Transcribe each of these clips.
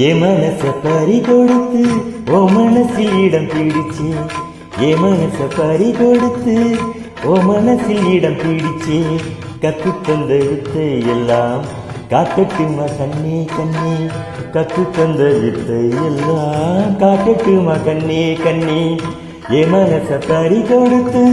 என் மனச பறி கொடுத்து ஓ மனசில் இடம் பிடிச்சு, என் மனச பறி கொடுத்து ஓ மனசில் இடம் பிடிச்சு, கத்து தந்த வித்தை எல்லாம் காட்டட்டுமா கண்ணே கண்ணே, கத்து தந்த வித்தை எல்லாம் காட்டட்டுமா கண்ணே கண்ணே, என் மனச பறி கொடுத்து.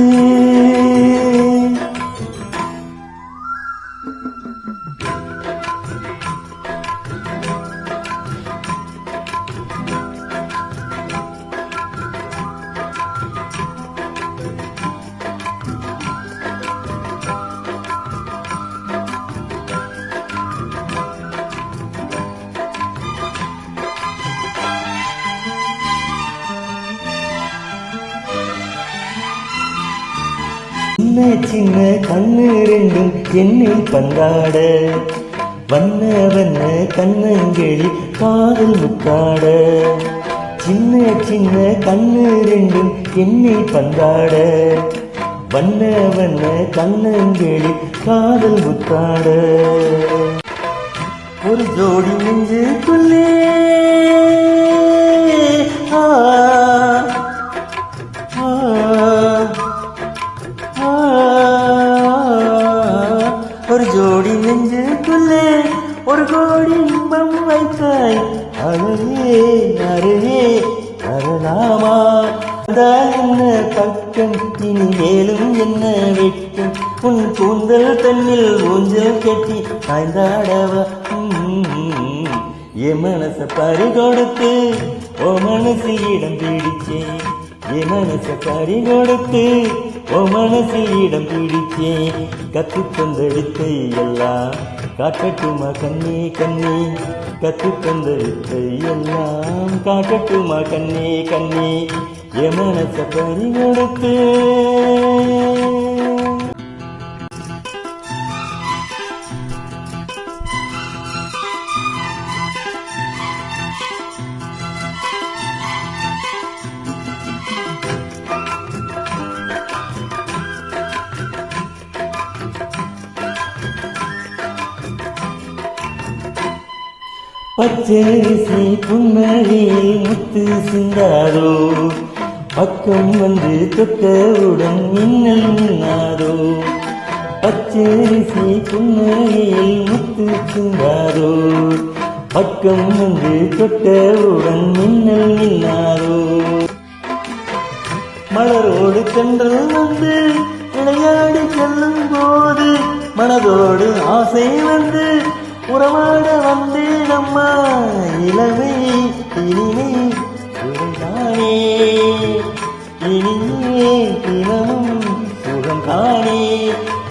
சின்ன சின்ன கண்ணு ரெண்டும் என்னை பந்தாட, வண்ண வண்ண கண்ணங்களி காதல் முத்தாட. சின்ன சின்ன கண்ணு ரெண்டும் என்னை பந்தாட, வண்ண வண்ண கண்ணங்களி காதல் முத்தாட. ஒரு ஜோடி நெஞ்சுக்குள்ளே ஒரு ஜோடி நெஞ்சுக்குள்ளே ஒரு கோடி இன்பம் வைத்தாய், அழகே அருகே அருளாமா என்ன பக்கம், இனி மேலும் என்ன வெட்டும், உன் கூந்தல் தன்னில் ஊஞ்சல் கட்டி சாய்ந்தாடவா. என் மனச பறி கொடுத்து ஓ மனசில் இடம் பிடிச்சேன், என் மனச பறி கொடுத்து ஓ மனசில் இடம் பிடிச்சேன், கத்து தந்த வித்தை எல்லாம் காட்டட்டுமா கண்ணே கண்ணே, கத்து தந்த வித்தை எல்லாம் காட்டட்டுமா கண்ணே கண்ணே, என் மனச பறி கொடுத்து. பச்சரிசி புன்னகையில் முத்து சிந்தாரோ, பக்கம் வந்து தொட்டவுடன் மின்னல் மின்னாரோ. பச்சரிசி புன்னகையில் முத்து சிந்தாரோ, பக்கம் வந்து தொட்டவுடன் மின்னல் மின்னாரோ. மலரோடு தென்றல் வந்து விளையாடி செல்லும் போது, மனதோடு ஆசை வந்து உறவாட வந்தேனம்மா. இளமை இனிமை சுகம்தானே, இனிமே தினமும் சுகம் காணே,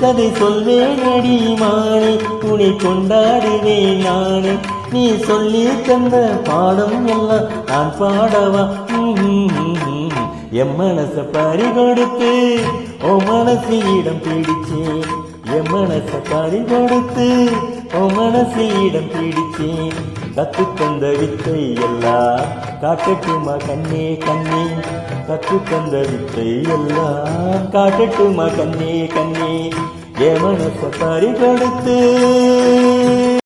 கதை சொல்வேன் அடிமானே, துணை கொண்டாடுவேன் நானே, நீ சொல்லி தந்த பாடம் எல்லாம் நான் பாடவா. என் மனச பறி கொடுத்து ஓ மனசில் இடம் பிடிச்சேன், என் மனச பறி கொடுத்து ஓ மனசில் இடம் பிடிச்சேன், கத்து தந்த வித்தை எல்லாம் காட்டட்டுமா கண்ணே கண்ணே, கத்து தந்த வித்தை எல்லாம் காட்டட்டுமா கண்ணே கண்ணே, என் மனச பறி கொடுத்து.